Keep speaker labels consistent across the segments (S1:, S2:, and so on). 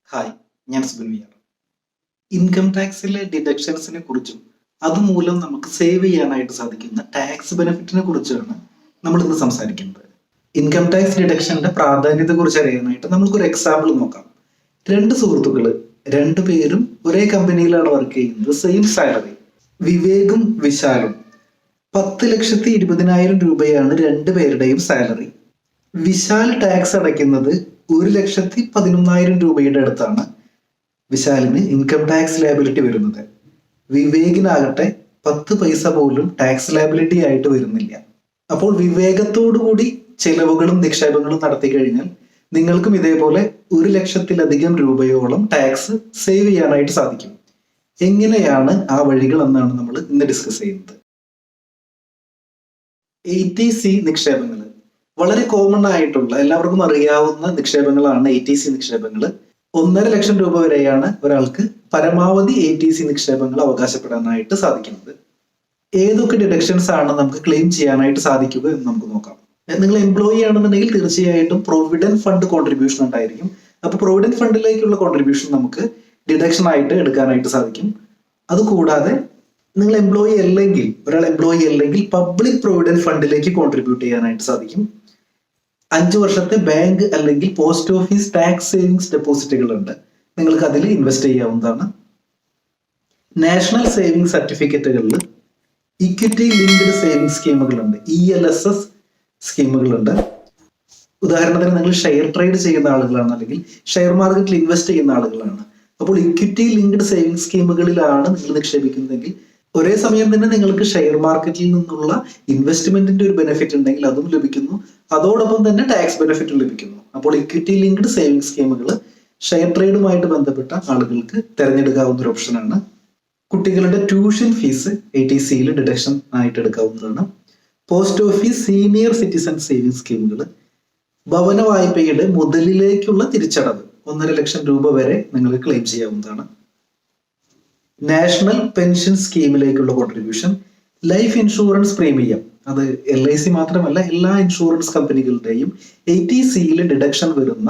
S1: Hi, ഞാൻ Subin. Income ടാക്സിലെ ഡിഡക്ഷൻസിനെ കുറിച്ചും അതുമൂലം നമുക്ക് സേവ് ചെയ്യാനായിട്ട് സാധിക്കുന്ന ടാക്സ് ബെനിഫിറ്റിനെ കുറിച്ചാണ് നമ്മൾ ഇന്ന് സംസാരിക്കുന്നത്. ഇൻകം ടാക്സ് ഡിഡക്ഷന്റെ പ്രാധാന്യത്തെ കുറിച്ച് അറിയാനായിട്ട് നമുക്കൊരു എക്സാമ്പിൾ നോക്കാം. രണ്ട് സുഹൃത്തുക്കൾ, രണ്ടുപേരും ഒരേ കമ്പനിയിലാണ് വർക്ക് ചെയ്യുന്നത്. Same salary. വിവേകും വിശാലും 10,20,000 രൂപയാണ് രണ്ടുപേരുടെയും സാലറി. വിശാൽ ടാക്സ് അടയ്ക്കുന്നത് 1,11,000 രൂപയുടെ അടുത്താണ് വിശാലിന് ഇൻകം ടാക്സ് ലയബിലിറ്റി വരുന്നത്. വിവേകിനാകട്ടെ 10 പൈസ പോലും ടാക്സ് ലയബിലിറ്റി ആയിട്ട് വരുന്നില്ല. അപ്പോൾ വിവേകത്തോടുകൂടി ചെലവുകളും നിക്ഷേപങ്ങളും നടത്തി കഴിഞ്ഞാൽ നിങ്ങൾക്കും ഇതേപോലെ 1,00,000-ലധികം രൂപയോളം ടാക്സ് സേവ് ചെയ്യാനായിട്ട് സാധിക്കും. എങ്ങനെയാണ് ആ വഴികൾ എന്നാണ് നമ്മൾ ഇന്ന് ഡിസ്കസ് ചെയ്യുന്നത്. 80C നിക്ഷേപങ്ങൾ വളരെ കോമൺ ആയിട്ടുള്ള എല്ലാവർക്കും അറിയാവുന്ന നിക്ഷേപങ്ങളാണ് 80C നിക്ഷേപങ്ങൾ. 1.5 ലക്ഷം രൂപ വരെയാണ് ഒരാൾക്ക് പരമാവധി 80C നിക്ഷേപങ്ങൾ അവകാശപ്പെടാനായിട്ട് സാധിക്കുന്നത്. ഏതൊക്കെ ഡിഡക്ഷൻസ് ആണ് നമുക്ക് ക്ലെയിം ചെയ്യാനായിട്ട് സാധിക്കുക എന്ന് നമുക്ക് നോക്കാം. നിങ്ങൾ എംപ്ലോയി ആണെന്നുണ്ടെങ്കിൽ തീർച്ചയായിട്ടും പ്രൊവിഡന്റ് ഫണ്ട് കോൺട്രിബ്യൂഷൻ ഉണ്ടായിരിക്കും. അപ്പൊ പ്രൊവിഡന്റ് ഫണ്ടിലേക്കുള്ള കോൺട്രിബ്യൂഷൻ നമുക്ക് ഡിഡക്ഷൻ ആയിട്ട് എടുക്കാനായിട്ട് സാധിക്കും. അതുകൂടാതെ നിങ്ങൾ എംപ്ലോയി അല്ലെങ്കിൽ പബ്ലിക് പ്രൊവിഡന്റ് ഫണ്ടിലേക്ക് കോൺട്രിബ്യൂട്ട് ചെയ്യാനായിട്ട് സാധിക്കും. 5 വർഷത്തെ ബാങ്ക് അല്ലെങ്കിൽ പോസ്റ്റ് ഓഫീസ് ടാക്സ് സേവിങ്സ് ഡെപ്പോസിറ്റുകൾ ഉണ്ട്, നിങ്ങൾക്ക് അതിൽ ഇൻവെസ്റ്റ് ചെയ്യാവുന്നതാണ്. നാഷണൽ സേവിംഗ് സർട്ടിഫിക്കറ്റുകളിൽ ഇക്വിറ്റി ലിങ്ക്ഡ് സേവിംഗ് സ്കീമുകളുണ്ട്, ELSS സ്കീമുകളുണ്ട്. ഉദാഹരണത്തിന് നിങ്ങൾ ഷെയർ ട്രേഡ് ചെയ്യുന്ന ആളുകളാണ് അല്ലെങ്കിൽ ഷെയർ മാർക്കറ്റിൽ ഇൻവെസ്റ്റ് ചെയ്യുന്ന ആളുകളാണ്. അപ്പോൾ ഇക്വിറ്റി ലിങ്ക്ഡ് സേവിംഗ് സ്കീമുകളിലാണ് നിങ്ങൾ നിക്ഷേപിക്കുന്നതെങ്കിൽ ഒരേ സമയം തന്നെ നിങ്ങൾക്ക് ഷെയർ മാർക്കറ്റിൽ നിന്നുള്ള ഇൻവെസ്റ്റ്മെന്റിന്റെ ഒരു ബെനിഫിറ്റ് ഉണ്ടെങ്കിൽ അതും ലഭിക്കുന്നു, അതോടൊപ്പം തന്നെ ടാക്സ് ബെനിഫിറ്റും ലഭിക്കുന്നു. അപ്പോൾ ഇക്വിറ്റി ലിങ്ക്ഡ് സേവിംഗ് സ്കീമുകൾ ഷെയർ ട്രേഡുമായിട്ട് ബന്ധപ്പെട്ട ആളുകൾക്ക് തിരഞ്ഞെടുക്കാവുന്ന ഒരു ഓപ്ഷനാണ്. കുട്ടികളുടെ ട്യൂഷൻ ഫീസ് 80Cയിൽ ഡിഡക്ഷൻ ആയിട്ട് എടുക്കാവുന്നതാണ്. Post office senior citizen saving സ്കീമുകൾ, ഭവന വായ്പയുടെ മുതലിലേക്കുള്ള തിരിച്ചടവ് 1.5 ലക്ഷം രൂപ വരെ നിങ്ങൾക്ക് ക്ലെയിം ചെയ്യാവുന്നതാണ്. നാഷണൽ പെൻഷൻ സ്കീമിലേക്കുള്ള കോൺട്രിബ്യൂഷൻ, ലൈഫ് ഇൻഷുറൻസ് പ്രീമിയം, അത് LIC മാത്രമല്ല എല്ലാ ഇൻഷുറൻസ് കമ്പനികളുടെയും 80Cയിൽ ഡിഡക്ഷൻ വരുന്ന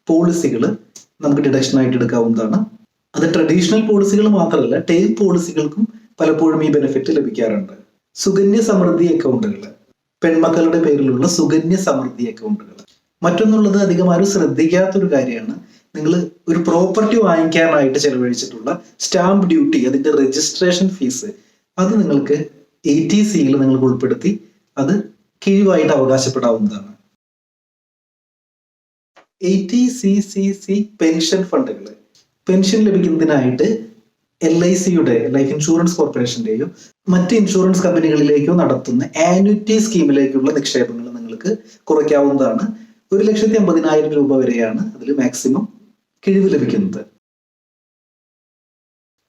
S1: പോളിസികൾ നമുക്ക് ഡിഡക്ഷൻ ആയിട്ട് എടുക്കാവുന്നതാണ്. അത് ട്രഡീഷണൽ പോളിസികൾ മാത്രമല്ല, ടേം പോളിസികൾക്കും പലപ്പോഴും ഈ ബെനിഫിറ്റ് ലഭിക്കാറുണ്ട്. സുകന്യ സമൃദ്ധി അക്കൗണ്ടുകൾ, പെൺമക്കളുടെ പേരിലുള്ള സുകന്യ സമൃദ്ധി അക്കൗണ്ടുകൾ. മറ്റൊന്നുള്ളത് അധികം ആരും ശ്രദ്ധിക്കാത്തൊരു കാര്യമാണ്, നിങ്ങൾ ഒരു പ്രോപ്പർട്ടി വാങ്ങിക്കാനായിട്ട് ചെലവഴിച്ചിട്ടുള്ള സ്റ്റാമ്പ് ഡ്യൂട്ടി, അതിന്റെ രജിസ്ട്രേഷൻ ഫീസ്, അത് നിങ്ങൾക്ക് 80Cയിൽ നിങ്ങൾക്ക് ഉൾപ്പെടുത്തി അത് കിഴിവായിട്ട് അവകാശപ്പെടാവുന്നതാണ്. 80CCC പെൻഷൻ ഫണ്ടുകൾ, പെൻഷൻ ലഭിക്കുന്നതിനായിട്ട് LICയുടെ ലൈഫ് ഇൻഷുറൻസ് കോർപ്പറേഷന്റെയോ മറ്റ് ഇൻഷുറൻസ് കമ്പനികളിലേക്കോ നടത്തുന്ന ആന്വിറ്റി സ്കീമിലേക്കുള്ള നിക്ഷേപങ്ങൾ നിങ്ങൾക്ക് കുറയ്ക്കാവുന്നതാണ്. 1,50,000 രൂപ വരെയാണ് അതിൽ മാക്സിമം കിഴിവ് ലഭിക്കുന്നത്.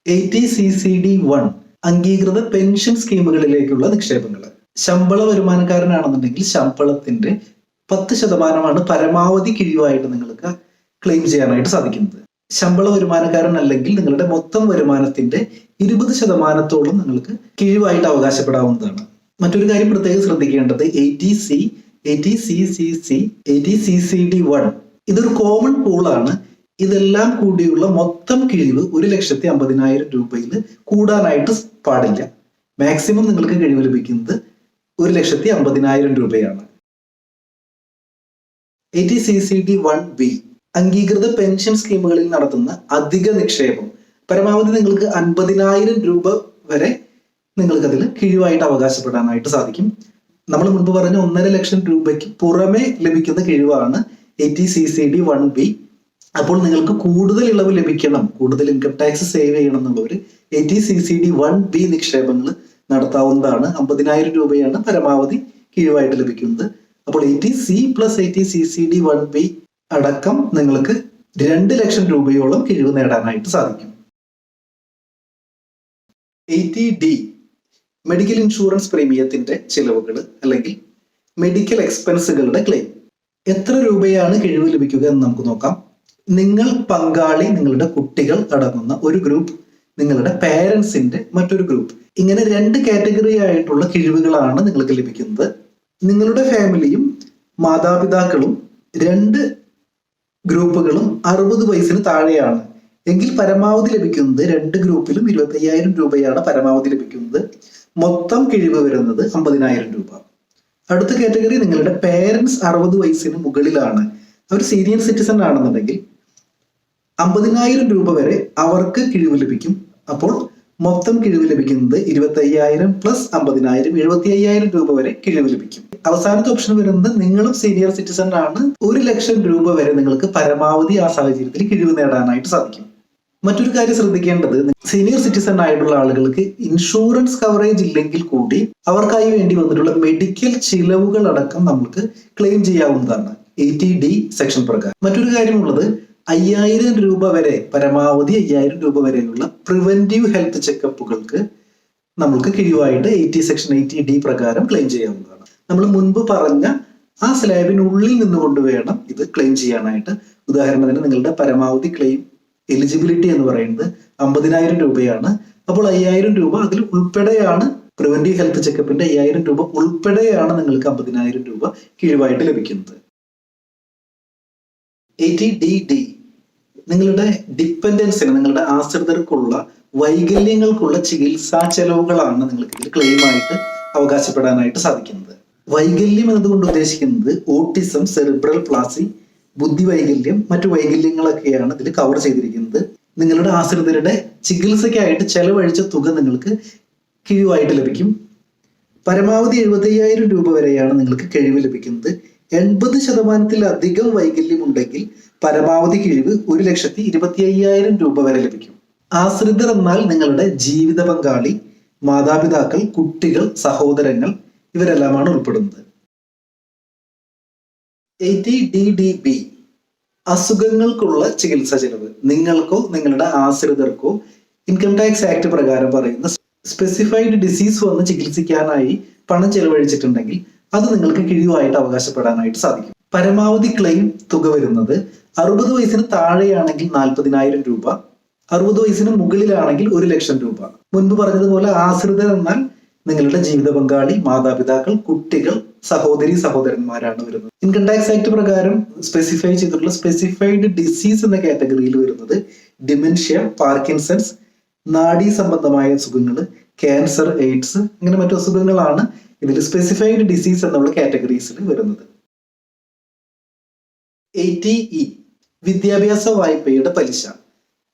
S1: 80CCD1 അംഗീകൃത പെൻഷൻ സ്കീമുകളിലേക്കുള്ള നിക്ഷേപങ്ങൾ. ശമ്പള വരുമാനക്കാരനാണെന്നുണ്ടെങ്കിൽ ശമ്പളത്തിന്റെ 10% പരമാവധി കിഴിവായിട്ട് നിങ്ങൾക്ക് ക്ലെയിം ചെയ്യാനായിട്ട് സാധിക്കുന്നത്. ശമ്പള വരുമാനക്കാരൻ അല്ലെങ്കിൽ നിങ്ങളുടെ മൊത്തം വരുമാനത്തിന്റെ 20% നിങ്ങൾക്ക് കിഴിവായിട്ട് അവകാശപ്പെടാവുന്നതാണ്. മറ്റൊരു കാര്യം പ്രത്യേകം ശ്രദ്ധിക്കേണ്ടത് 80CCD1 ഇതൊരു കോമൺ പൂളാണ്. ഇതെല്ലാം കൂടിയുള്ള മൊത്തം കിഴിവ് 1,50,000 രൂപയിൽ കൂടാനായിട്ട് പാടില്ല. മാക്സിമം നിങ്ങൾക്ക് കിഴിവ് ലഭിക്കുന്നത് 1,50,000 രൂപയാണ്. 80CCD1B അംഗീകൃത പെൻഷൻ സ്കീമുകളിൽ നടത്തുന്ന അധിക നിക്ഷേപം, പരമാവധി നിങ്ങൾക്ക് 50,000 രൂപ വരെ നിങ്ങൾക്ക് അതിൽ കിഴിവായിട്ട് അവകാശപ്പെടാനായിട്ട് സാധിക്കും. നമ്മൾ മുൻപ് പറഞ്ഞ 1.5 ലക്ഷം രൂപയ്ക്ക് പുറമെ ലഭിക്കുന്ന കിഴിവാണ് 80CCD1B. അപ്പോൾ നിങ്ങൾക്ക് കൂടുതൽ ഇളവ് ലഭിക്കണം, കൂടുതൽ ഇൻകം ടാക്സ് സേവ് ചെയ്യണം എന്നുള്ളവർ 80CCD1B നിക്ഷേപങ്ങൾ നടത്താവുന്നതാണ്. 50,000 രൂപയാണ് പരമാവധി കിഴിവായിട്ട് ലഭിക്കുന്നത്. അപ്പോൾ 80C + 80CCD1B അടക്കം നിങ്ങൾക്ക് 2 ലക്ഷം രൂപയോളം കിഴിവ് നേടാനായിട്ട് സാധിക്കും. 80D മെഡിക്കൽ ഇൻഷുറൻസ് പ്രീമിയത്തിന്റെ ചിലവുകൾ അല്ലെങ്കിൽ മെഡിക്കൽ എക്സ്പെൻസുകളുടെ ക്ലെയിം. എത്ര രൂപയാണ് കിഴിവ് ലഭിക്കുക എന്ന് നമുക്ക് നോക്കാം. നിങ്ങൾ പങ്കാളി, നിങ്ങളുടെ കുട്ടികൾ അടങ്ങുന്ന ഒരു ഗ്രൂപ്പ്, നിങ്ങളുടെ പേരൻസിന്റെ മറ്റൊരു ഗ്രൂപ്പ്, ഇങ്ങനെ 2 കാറ്റഗറി ആയിട്ടുള്ള കിഴിവുകളാണ് നിങ്ങൾക്ക് ലഭിക്കുന്നത്. നിങ്ങളുടെ ഫാമിലിയും മാതാപിതാക്കളും 2 ഗ്രൂപ്പുകളും 60 വയസ്സിന് താഴെയാണ് എങ്കിൽ പരമാവധി ലഭിക്കുന്നത് 2 ഗ്രൂപ്പിലും 25,000 രൂപയാണ് പരമാവധി ലഭിക്കുന്നത്. മൊത്തം കിഴിവ് വരുന്നത് 50,000 രൂപ. അടുത്ത കാറ്റഗറി നിങ്ങളുടെ പേരൻസ് 60 വയസ്സിന് മുകളിലാണ്, അവർ സീനിയർ സിറ്റിസൺ ആണെന്നുണ്ടെങ്കിൽ 50,000 രൂപ വരെ അവർക്ക് കിഴിവ് ലഭിക്കും. അപ്പോൾ മൊത്തം കിഴിവ് ലഭിക്കുന്നത് 25,000 പ്ലസ് 50,000 75,000 രൂപ വരെ കിഴിവ് ലഭിക്കും. അവസാനത്തെ ഓപ്ഷൻ വരുന്നത് നിങ്ങളും സീനിയർ സിറ്റിസൺ ആണ്, 1,00,000 രൂപ വരെ നിങ്ങൾക്ക് പരമാവധി ആ സാഹചര്യത്തിൽ കിഴിവ് നേടാനായിട്ട് സാധിക്കും. മറ്റൊരു കാര്യം ശ്രദ്ധിക്കേണ്ടത്, സീനിയർ സിറ്റിസൺ ആയിട്ടുള്ള ആളുകൾക്ക് ഇൻഷുറൻസ് കവറേജ് ഇല്ലെങ്കിൽ കൂടി അവർക്കായി വേണ്ടി വന്നിട്ടുള്ള മെഡിക്കൽ ചിലവുകൾ അടക്കം നമുക്ക് ക്ലെയിം ചെയ്യാവുന്നതാണ് 80D സെക്ഷൻ പ്രകാരം. മറ്റൊരു കാര്യമുള്ളത്, 5,000 രൂപ വരെ പരമാവധി 5,000 രൂപ വരെയുള്ള പ്രിവെന്റീവ് ഹെൽത്ത് ചെക്കപ്പുകൾക്ക് നമുക്ക് കിഴിവായിട്ട് 80D പ്രകാരം ക്ലെയിം ചെയ്യാവുന്നതാണ്. നമ്മൾ മുൻപ് പറഞ്ഞ ആ സ്ലാബിനുള്ളിൽ നിന്നുകൊണ്ട് വേണം ഇത് ക്ലെയിം ചെയ്യാനായിട്ട്. ഉദാഹരണത്തിന് നിങ്ങളുടെ പരമാവധി ക്ലെയിം എലിജിബിലിറ്റി എന്ന് പറയുന്നത് 50,000 രൂപയാണ്. അപ്പോൾ 5,000 രൂപ അതിൽ ഉൾപ്പെടെയാണ്, പ്രിവെന്റീവ് ഹെൽത്ത് ചെക്കപ്പിന്റെ 5,000 രൂപ ഉൾപ്പെടെയാണ് നിങ്ങൾക്ക് 50,000 രൂപ കിഴിവായിട്ട് ലഭിക്കുന്നത്. 80D നിങ്ങളുടെ ഡിപ്പെൻഡൻസിന്, നിങ്ങളുടെ ആശ്രിതർക്കുള്ള വൈകല്യങ്ങൾക്കുള്ള ചികിത്സാ ചെലവുകളാണ് നിങ്ങൾക്ക് ഇതിൽ ക്ലെയിം ആയിട്ട് അവകാശപ്പെടാനായിട്ട് സാധിക്കുന്നത്. വൈകല്യം എന്നതുകൊണ്ട് ഉദ്ദേശിക്കുന്നത് ഓട്ടിസം, സെറിബ്രൽ പ്ലാസി, ബുദ്ധി വൈകല്യം, മറ്റു വൈകല്യങ്ങളൊക്കെയാണ് ഇതിൽ കവർ ചെയ്തിരിക്കുന്നത്. നിങ്ങളുടെ ആശ്രിതരുടെ ചികിത്സയ്ക്കായിട്ട് ചെലവഴിച്ച തുക നിങ്ങൾക്ക് കിഴിവായിട്ട് ലഭിക്കും. പരമാവധി 75,000 രൂപ വരെയാണ് നിങ്ങൾക്ക് കിഴിവ് ലഭിക്കുന്നത്. 80% വൈകല്യം ഉണ്ടെങ്കിൽ പരമാവധി കിഴിവ് 1,25,000 രൂപ വരെ ലഭിക്കും. ആശ്രിതർ എന്നാൽ നിങ്ങളുടെ ജീവിത പങ്കാളി, മാതാപിതാക്കൾ, കുട്ടികൾ, സഹോദരങ്ങൾ ഇവരെല്ലാമാണ് ഉൾപ്പെടുന്നത്. 80DDB അസുഖങ്ങൾക്കുള്ള ചികിത്സാ ചെലവ്. നിങ്ങൾക്കോ നിങ്ങളുടെ ആശ്രിതർക്കോ ഇൻകം ടാക്സ് ആക്ട് പ്രകാരം പറയുന്ന സ്പെസിഫൈഡ് ഡിസീസ് വന്ന് ചികിത്സിക്കാനായി പണം ചെലവഴിച്ചിട്ടുണ്ടെങ്കിൽ അത് നിങ്ങൾക്ക് കിഴിവായിട്ട് അവകാശപ്പെടാനായിട്ട് സാധിക്കും. പരമാവധി ക്ലെയിം തുക വരുന്നത് 60 വയസ്സിന് താഴെയാണെങ്കിൽ 40,000 രൂപ, 60 വയസ്സിന് മുകളിലാണെങ്കിൽ 1,00,000 രൂപ. മുൻപ് പറഞ്ഞതുപോലെ ആശ്രിതർ എന്നാൽ നിങ്ങളുടെ ജീവിത പങ്കാളി, മാതാപിതാക്കൾ, കുട്ടികൾ, സഹോദരി സഹോദരന്മാരാണ് വരുന്നത്. ഇൻകം ടാക്സ് ആക്ട് പ്രകാരം സ്പെസിഫൈ ചെയ്തിട്ടുള്ള സ്പെസിഫൈഡ് ഡിസീസ് എന്ന കാറ്റഗറിയിൽ വരുന്നത് ഡിമെൻഷ്യ, പാർക്കിൻസൺസ്, നാഡീ സംബന്ധമായ അസുഖങ്ങൾ, ക്യാൻസർ, എയ്ഡ്സ്, അങ്ങനെ മറ്റു അസുഖങ്ങളാണ് ഇതിൽ സ്പെസിഫൈഡ് ഡിസീസ് എന്നുള്ള കാറ്റഗറീസിൽ വരുന്നത്. 80E വിദ്യാഭ്യാസ വായ്പയുടെ പലിശ.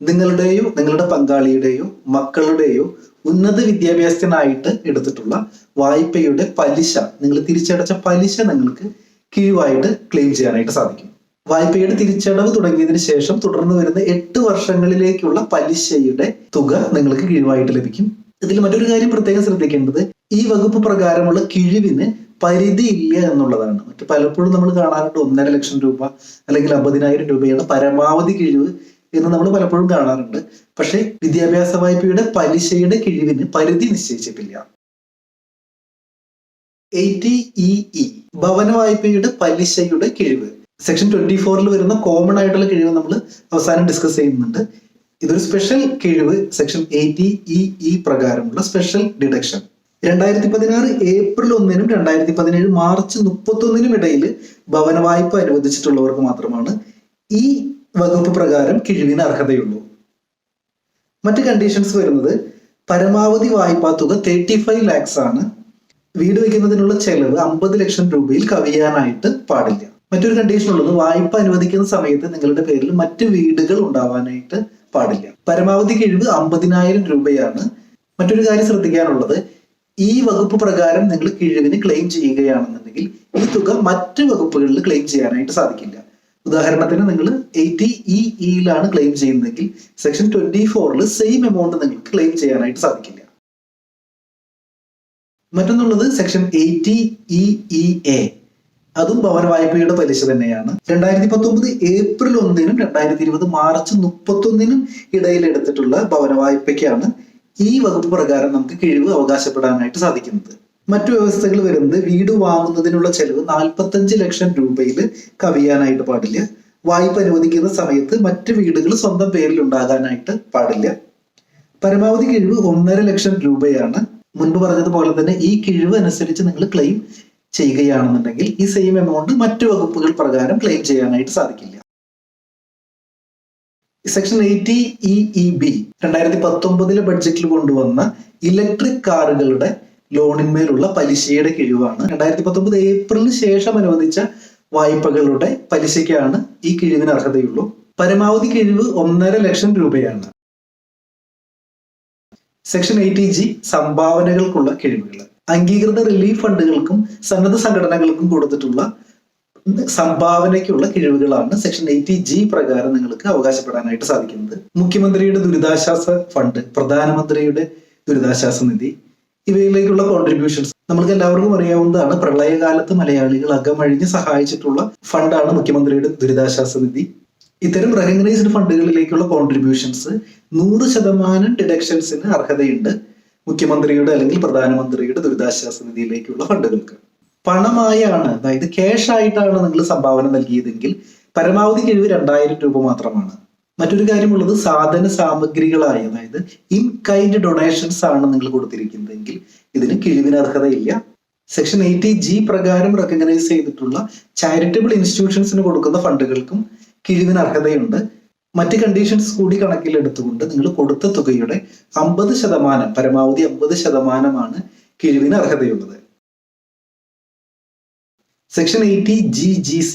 S1: നിങ്ങളുടെയോ നിങ്ങളുടെ പങ്കാളിയുടെയോ മക്കളുടെയോ ഉന്നത വിദ്യാഭ്യാസത്തിനായിട്ട് എടുത്തിട്ടുള്ള വായ്പയുടെ പലിശ, നിങ്ങൾ തിരിച്ചടച്ച പലിശ നിങ്ങൾക്ക് കിഴിവായിട്ട് ക്ലെയിം ചെയ്യാനായിട്ട് സാധിക്കും. വായ്പയുടെ തിരിച്ചടവ് തുടങ്ങിയതിന് ശേഷം തുടർന്ന് വരുന്ന 8 വർഷങ്ങളിലേക്കുള്ള പലിശയുടെ തുക നിങ്ങൾക്ക് കിഴിവായിട്ട് ലഭിക്കും. ഇതിൽ മറ്റൊരു കാര്യം പ്രത്യേകം ശ്രദ്ധിക്കേണ്ടത്, ഈ വകുപ്പ് പ്രകാരമുള്ള കിഴിവിന് പരിധി ഇല്ല എന്നുള്ളതാണ്. പലപ്പോഴും നമ്മൾ കാണാറുണ്ട് 1,50,000 രൂപ അല്ലെങ്കിൽ 50,000 രൂപയാണ് പരമാവധി കിഴിവ് എന്ന് നമ്മൾ പലപ്പോഴും കാണാറുണ്ട്. പക്ഷേ വിദ്യാഭ്യാസ വായ്പയുടെ പലിശയുടെ കിഴിവിന് പരിധി നിശ്ചയിച്ചിട്ടില്ല. 80EE ഭവന വായ്പയുടെ പലിശയുടെ കിഴിവ്. സെക്ഷൻ 24 വരുന്ന കോമൺ ആയിട്ടുള്ള കിഴിവ് നമ്മൾ അവസാനം ഡിസ്കസ് ചെയ്യുന്നുണ്ട്. ഇതൊരു സ്പെഷ്യൽ കിഴിവ്, സെക്ഷൻ 80EE പ്രകാരമുള്ള സ്പെഷ്യൽ ഡിഡക്ഷൻ. 2016 ഏപ്രിൽ 1-നും 2017 മാർച്ച് 31-നും ഇടയിൽ ഭവന വായ്പ അനുവദിച്ചിട്ടുള്ളവർക്ക് മാത്രമാണ് ഈ വകുപ്പ് പ്രകാരം കിഴിവിന് അർഹതയുള്ളൂ. മറ്റ് കണ്ടീഷൻസ് വരുന്നത്, പരമാവധി വായ്പാ തുക 35 lakhs ആണ്. വീട് വയ്ക്കുന്നതിനുള്ള ചെലവ് 50 ലക്ഷം രൂപയിൽ കവിയാനായിട്ട് പാടില്ല. മറ്റൊരു കണ്ടീഷൻ ഉള്ളത്, വായ്പ അനുവദിക്കുന്ന സമയത്ത് നിങ്ങളുടെ പേരിൽ മറ്റ് വീടുകൾ ഉണ്ടാവാനായിട്ട് പാടില്ല. പരമാവധി കിഴിവ് 50,000 രൂപയാണ്. മറ്റൊരു കാര്യം ശ്രദ്ധിക്കാനുള്ളത്, ഈ വകുപ്പ് പ്രകാരം നിങ്ങൾ കിഴിവിന് ക്ലെയിം ചെയ്യുകയാണെന്നുണ്ടെങ്കിൽ ഈ തുക മറ്റ് വകുപ്പുകളിൽ ക്ലെയിം ചെയ്യാനായിട്ട് സാധിക്കില്ല. ഉദാഹരണത്തിന് നിങ്ങൾ 80EEയിലാണ് ക്ലെയിം ചെയ്യുന്നതെങ്കിൽ സെക്ഷൻ 24-ൽ സെയിം എമൗണ്ട് നിങ്ങൾക്ക് ക്ലെയിം ചെയ്യാനായിട്ട് സാധിക്കില്ല. മറ്റൊന്നുള്ളത് സെക്ഷൻ 80EEA, അതും ഭവന വായ്പയുടെ പലിശ തന്നെയാണ്. 2019 ഏപ്രിൽ 1-നും 2020 മാർച്ച് 31-നും ഇടയിൽ എടുത്തിട്ടുള്ള ഭവന വായ്പയ്ക്കാണ് ഈ വകുപ്പ് പ്രകാരം നമുക്ക് കിഴിവ് അവകാശപ്പെടാനായിട്ട് സാധിക്കുന്നത്. മറ്റു വ്യവസ്ഥകൾ വരുന്നത്, വീട് വാങ്ങുന്നതിനുള്ള ചെലവ് 45 ലക്ഷം രൂപയിൽ കവിയാനായിട്ട് പാടില്ല. വായ്പ അനുവദിക്കുന്ന സമയത്ത് മറ്റ് വീടുകൾ സ്വന്തം പേരിൽ ഉണ്ടാകാനായിട്ട് പാടില്ല. പരമാവധി കിഴിവ് 1.5 ലക്ഷം രൂപയാണ്. മുൻപ് പറഞ്ഞതുപോലെ തന്നെ ഈ കിഴിവ് അനുസരിച്ച് നിങ്ങൾ ക്ലെയിം ചെയ്യുകയാണെന്നുണ്ടെങ്കിൽ ഈ സെയിം എമൗണ്ട് മറ്റു വകുപ്പുകൾ പ്രകാരം ക്ലെയിം ചെയ്യാനായിട്ട് സാധിക്കില്ല. സെക്ഷൻ 80EEB 2019 ബഡ്ജറ്റിൽ കൊണ്ടുവന്ന ഇലക്ട്രിക് കാറുകളുടെ ലോണിന്മേലുള്ള പലിശയുടെ കിഴിവാണ്. 2019 ഏപ്രിലിന് ശേഷം അനുവദിച്ച വായ്പകളുടെ പലിശയ്ക്കാണ് ഈ കിഴിവിന് അർഹതയുള്ളൂ. പരമാവധി കിഴിവ് 1.5 ലക്ഷം രൂപയാണ്. സെക്ഷൻ 80G സംഭാവനകൾക്കുള്ള കിഴിവുകൾ. അംഗീകൃത റിലീഫ് ഫണ്ടുകൾക്കും സന്നദ്ധ സംഘടനകൾക്കും കൊടുത്തിട്ടുള്ള സംഭാവനയ്ക്കുള്ള കിഴിവുകളാണ് സെക്ഷൻ 80G പ്രകാരം നിങ്ങൾക്ക് അവകാശപ്പെടാനായിട്ട് സാധിക്കുന്നത്. മുഖ്യമന്ത്രിയുടെ ദുരിതാശ്വാസ ഫണ്ട്, പ്രധാനമന്ത്രിയുടെ ദുരിതാശ്വാസ നിധി, ഇവയിലേക്കുള്ള കോൺട്രിബ്യൂഷൻസ് നമുക്ക് എല്ലാവർക്കും അറിയാവുന്നതാണ്. പ്രളയകാലത്ത് മലയാളികൾ അകമഴിഞ്ഞ് സഹായിച്ചിട്ടുള്ള ഫണ്ടാണ് മുഖ്യമന്ത്രിയുടെ ദുരിതാശ്വാസ നിധി. ഇത്തരം റെക്കഗ്നൈസ്ഡ് ഫണ്ടുകളിലേക്കുള്ള കോൺട്രിബ്യൂഷൻസ് 100% ഡിഡക്ഷൻസിന് അർഹതയുണ്ട് മുഖ്യമന്ത്രിയുടെ അല്ലെങ്കിൽ പ്രധാനമന്ത്രിയുടെ ദുരിതാശ്വാസ നിധിയിലേക്കുള്ള ഫണ്ടുകൾക്ക്. പണമായാണ്, അതായത് ക്യാഷ് ആയിട്ടാണ് നിങ്ങൾ സംഭാവന നൽകിയതെങ്കിൽ പരമാവധി കിഴിവ് 2000 രൂപ മാത്രമാണ്. മറ്റൊരു കാര്യമുള്ളത്, സാധന സാമഗ്രികളായി, അതായത് ഇൻ കൈൻഡ് ഡൊണേഷൻസ് ആണ് നിങ്ങൾ കൊടുത്തിരിക്കുന്നതെങ്കിൽ ഇതിന് കിഴിവിന് അർഹതയില്ല. സെക്ഷൻ 80G പ്രകാരം റെക്കഗ്നൈസ് ചെയ്തിട്ടുള്ള ചാരിറ്റബിൾ ഇൻസ്റ്റിറ്റ്യൂഷൻസിന് കൊടുക്കുന്ന ഫണ്ടുകൾക്കും കിഴിവിന് അർഹതയുണ്ട്. മറ്റ് കണ്ടീഷൻസ് കൂടി കണക്കിലെടുത്തുകൊണ്ട് നിങ്ങൾ കൊടുത്ത തുകയുടെ 50%, പരമാവധി 50% കിഴിവിന് അർഹതയുള്ളത്. സെക്ഷൻ 80GGC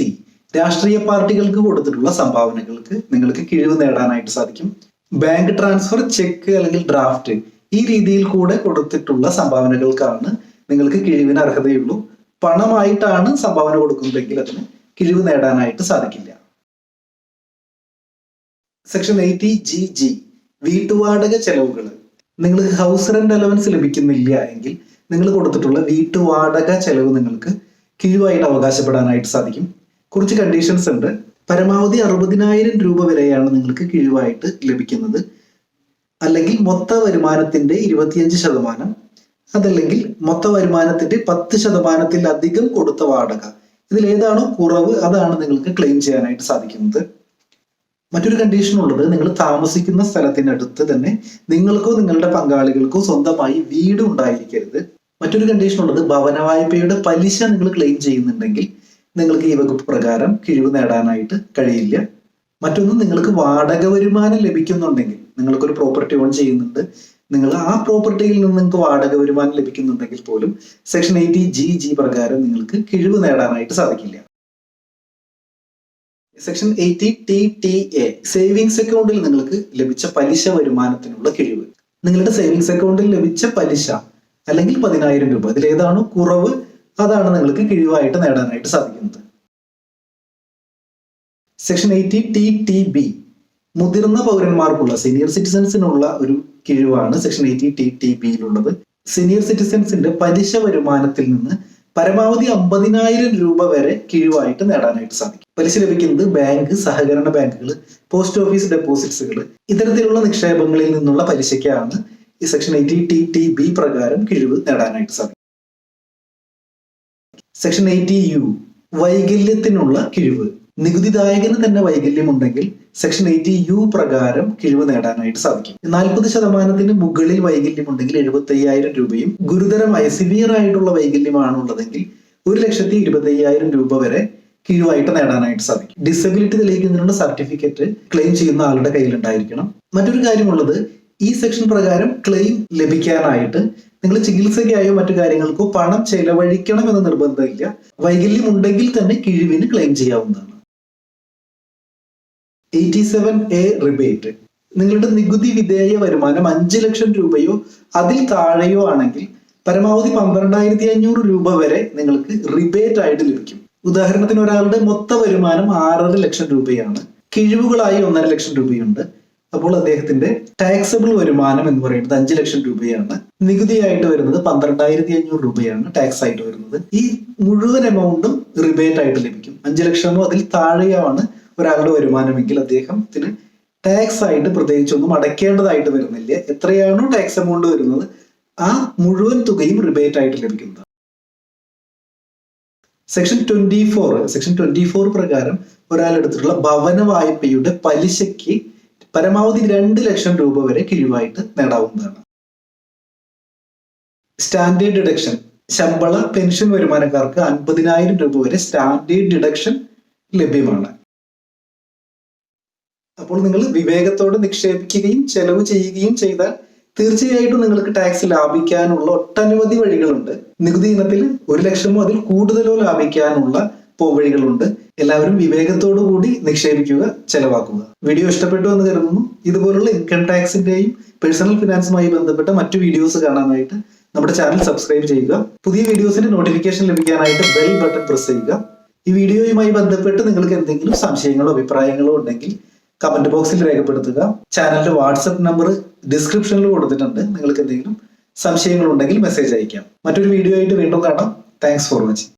S1: രാഷ്ട്രീയ പാർട്ടികൾക്ക് കൊടുത്തിട്ടുള്ള സംഭാവനകൾക്ക് നിങ്ങൾക്ക് കിഴിവ് നേടാനായിട്ട് സാധിക്കും. ബാങ്ക് ട്രാൻസ്ഫർ, ചെക്ക് അല്ലെങ്കിൽ ഡ്രാഫ്റ്റ്, ഈ രീതിയിൽ കൂടെ കൊടുത്തിട്ടുള്ള സംഭാവനകൾക്കാണ് നിങ്ങൾക്ക് കിഴിവിന് അർഹതയുള്ളൂ. പണമായിട്ടാണ് സംഭാവന കൊടുക്കുന്നതെങ്കിൽ അതിന് കിഴിവ് നേടാനായിട്ട് സാധിക്കില്ല. സെക്ഷൻ 80GG വീട്ടുവാടക ചെലവുകൾ. നിങ്ങൾക്ക് ഹൗസ് റെന്റ് അലവൻസ് ലഭിക്കുന്നില്ല എങ്കിൽ നിങ്ങൾ കൊടുത്തിട്ടുള്ള വീട്ടുവാടക ചെലവ് നിങ്ങൾക്ക് കിഴിവായിട്ട് അവകാശപ്പെടാനായിട്ട് സാധിക്കും. കുറച്ച് കണ്ടീഷൻസ് ഉണ്ട്. പരമാവധി 60,000 രൂപ വരെയാണ് നിങ്ങൾക്ക് കിഴിവായിട്ട് ലഭിക്കുന്നത്. അല്ലെങ്കിൽ മൊത്ത വരുമാനത്തിന്റെ 25%, അതല്ലെങ്കിൽ മൊത്ത വരുമാനത്തിന്റെ 10%-ൽ കൊടുത്ത വാടക, ഇതിലേതാണോ കുറവ് അതാണ് നിങ്ങൾക്ക് ക്ലെയിം ചെയ്യാനായിട്ട് സാധിക്കുന്നത്. മറ്റൊരു കണ്ടീഷൻ ഉള്ളത്, നിങ്ങൾ താമസിക്കുന്ന സ്ഥലത്തിനടുത്ത് തന്നെ നിങ്ങൾക്കോ നിങ്ങളുടെ പങ്കാളികൾക്കോ സ്വന്തമായി വീട് ഉണ്ടായിരിക്കരുത്. മറ്റൊരു കണ്ടീഷൻ ഉള്ളത്, ഭവന വായ്പയുടെ പലിശ നിങ്ങൾ ക്ലെയിം ചെയ്യുന്നുണ്ടെങ്കിൽ നിങ്ങൾക്ക് ഈ വകുപ്പ് പ്രകാരം കിഴിവ് നേടാനായിട്ട് കഴിയില്ല. മറ്റൊന്ന്, നിങ്ങൾക്ക് വാടക വരുമാനം ലഭിക്കുന്നുണ്ടെങ്കിൽ, നിങ്ങൾക്കൊരു പ്രോപ്പർട്ടി ഓൺ ചെയ്യുന്നുണ്ട്, നിങ്ങൾ ആ പ്രോപ്പർട്ടിയിൽ നിന്ന് നിങ്ങൾക്ക് വാടക വരുമാനം ലഭിക്കുന്നുണ്ടെങ്കിൽ പോലും സെക്ഷൻ 80GG പ്രകാരം നിങ്ങൾക്ക് കിഴിവ് നേടാനായിട്ട് സാധിക്കില്ല. സെക്ഷൻ 80TTA സേവിങ്സ് അക്കൗണ്ടിൽ നിങ്ങൾക്ക് ലഭിച്ച പലിശ വരുമാനത്തിനുള്ള കിഴിവ്. നിങ്ങളുടെ സേവിങ്സ് അക്കൗണ്ടിൽ ലഭിച്ച പലിശ അല്ലെങ്കിൽ 10,000 രൂപ, ഇതിലേതാണോ കുറവ് അതാണ് നിങ്ങൾക്ക് കിഴിവായിട്ട് നേടാനായിട്ട് സാധിക്കുന്നത്. സെക്ഷൻ 80TTB മുതിർന്ന പൗരന്മാർക്കുള്ള, സീനിയർ സിറ്റിസൺസിനുള്ള ഒരു കിഴിവാണ് സെക്ഷൻ 80TTBയിലുള്ളത്. സീനിയർ സിറ്റിസൺസിന്റെ പലിശ വരുമാനത്തിൽ നിന്ന് പരമാവധി 50,000 രൂപ വരെ കിഴിവായിട്ട് നേടാനായിട്ട് സാധിക്കും. പലിശ ലഭിക്കുന്നത് ബാങ്ക്, സഹകരണ ബാങ്കുകൾ, പോസ്റ്റ് ഓഫീസ് ഡെപ്പോസിറ്റ്സുകൾ, ഇത്തരത്തിലുള്ള നിക്ഷേപങ്ങളിൽ നിന്നുള്ള പലിശയ്ക്കാണ് ഈ സെക്ഷൻ 80TTB പ്രകാരം കിഴിവ് നേടാനായിട്ട് സാധിക്കും. സെക്ഷൻ 80U വൈകല്യത്തിനുള്ള കിഴിവ്. നികുതിദായകന് തന്നെ വൈകല്യം ഉണ്ടെങ്കിൽ സെക്ഷൻ 80U പ്രകാരം കിഴിവ് നേടാനായിട്ട് സാധിക്കും. 40%-ന് മുകളിൽ വൈകല്യം ഉണ്ടെങ്കിൽ 75,000 രൂപയും, ഗുരുതരമായ സിവിയർ ആയിട്ടുള്ള വൈകല്യമാണ് ഉള്ളതെങ്കിൽ 1,25,000 രൂപ വരെ കിഴിവായിട്ട് നേടാനായിട്ട് സാധിക്കും. ഡിസബിലിറ്റി തെളിയിക്കുന്നതിനുള്ള സർട്ടിഫിക്കറ്റ് ക്ലെയിം ചെയ്യുന്ന ആളുടെ കയ്യിലുണ്ടായിരിക്കണം. മറ്റൊരു കാര്യമുള്ളത്, ഈ സെക്ഷൻ പ്രകാരം ക്ലെയിം ലഭിക്കാനായിട്ട് നിങ്ങൾ ചികിത്സയ്ക്കായോ മറ്റു കാര്യങ്ങൾക്കോ പണം ചെലവഴിക്കണം എന്ന് നിർബന്ധമില്ല. വൈകല്യം ഉണ്ടെങ്കിൽ തന്നെ കിഴിവിന് ക്ലെയിം ചെയ്യാവുന്നതാണ്. 87A rebate. നിങ്ങളുടെ നികുതി വിധേയ വരുമാനം 5 ലക്ഷം രൂപയോ അതിൽ താഴെയോ ആണെങ്കിൽ പരമാവധി 12,500 രൂപ വരെ നിങ്ങൾക്ക് റിബേറ്റ് ആയിട്ട് ലഭിക്കും. ഉദാഹരണത്തിന്, ഒരാളുടെ മൊത്ത വരുമാനം 6.5 ലക്ഷം രൂപയാണ്, കിഴിവുകളായി 1.5 ലക്ഷം രൂപയുണ്ട്. അപ്പോൾ അദ്ദേഹത്തിന്റെ ടാക്സബിൾ വരുമാനം എന്ന് പറയുന്നത് 5 ലക്ഷം രൂപയാണ്. നികുതിയായിട്ട് വരുന്നത് 12,500 രൂപയാണ് ടാക്സ് ആയിട്ട് വരുന്നത്. ഈ മുഴുവൻ എമൗണ്ടും റിബേറ്റ് ആയിട്ട് ലഭിക്കും. 5 ലക്ഷമോ അതിൽ താഴെയാണ് ഒരാളുടെ വരുമാനമെങ്കിൽ അദ്ദേഹത്തിന് ടാക്സ് ആയിട്ട് പ്രത്യേകിച്ചൊന്നും അടയ്ക്കേണ്ടതായിട്ട് വരുന്നില്ല. എത്രയാണോ ടാക്സ് എമൗണ്ട് വരുന്നത് ആ മുഴുവൻ തുകയും റിബേറ്റ് ആയിട്ട് ലഭിക്കുന്നത്. സെക്ഷൻ 24 പ്രകാരം ഒരാളെടുത്തിട്ടുള്ള ഭവന വായ്പയുടെ പലിശയ്ക്ക് പരമാവധി 2 ലക്ഷം രൂപ വരെ കിഴിവായിട്ട് നേടാവുന്നതാണ്. Standard deduction. ശമ്പള പെൻഷൻ വരുമാനക്കാർക്ക് 50,000 രൂപ വരെ സ്റ്റാൻഡേർഡ് ഡിഡക്ഷൻ ലഭ്യമാണ്. അപ്പോൾ നിങ്ങൾ വിവേകത്തോടെ നിക്ഷേപിക്കുകയും ചെലവ് ചെയ്യുകയും ചെയ്താൽ തീർച്ചയായിട്ടും നിങ്ങൾക്ക് ടാക്സ് ലാഭിക്കാനുള്ള ഒട്ടനവധി വഴികളുണ്ട്. നികുതി ഇനത്തിൽ 1 ലക്ഷമോ അതിൽ കൂടുതലോ ലാഭിക്കാനുള്ള പോംവഴികളുണ്ട്. എല്ലാവരും വിവേകത്തോടു കൂടി നിക്ഷേപിക്കുക, ചെലവാക്കുക. വീഡിയോ ഇഷ്ടപ്പെട്ടു എന്ന് കരുതുന്നു. ഇതുപോലുള്ള ഇൻകം ടാക്സിന്റെയും പേഴ്സണൽ ഫിനാൻസുമായി ബന്ധപ്പെട്ട മറ്റു വീഡിയോസ് കാണാനായിട്ട് നമ്മുടെ ചാനൽ സബ്സ്ക്രൈബ് ചെയ്യുക. പുതിയ വീഡിയോസിന്റെ നോട്ടിഫിക്കേഷൻ ലഭിക്കാനായിട്ട് ബെൽ ബട്ടൺ പ്രസ് ചെയ്യുക. ഈ വീഡിയോയുമായി ബന്ധപ്പെട്ട് നിങ്ങൾക്ക് എന്തെങ്കിലും സംശയങ്ങളോ അഭിപ്രായങ്ങളോ ഉണ്ടെങ്കിൽ കമന്റ് ബോക്സിൽ രേഖപ്പെടുത്തുക. ചാനലിന്റെ വാട്സപ്പ് നമ്പർ ഡിസ്ക്രിപ്ഷനിൽ കൊടുത്തിട്ടുണ്ട്. നിങ്ങൾക്ക് എന്തെങ്കിലും സംശയങ്ങൾ ഉണ്ടെങ്കിൽ മെസ്സേജ് അയക്കാം. മറ്റൊരു വീഡിയോ ആയിട്ട് വീണ്ടും കാണാം. Thanks for watching.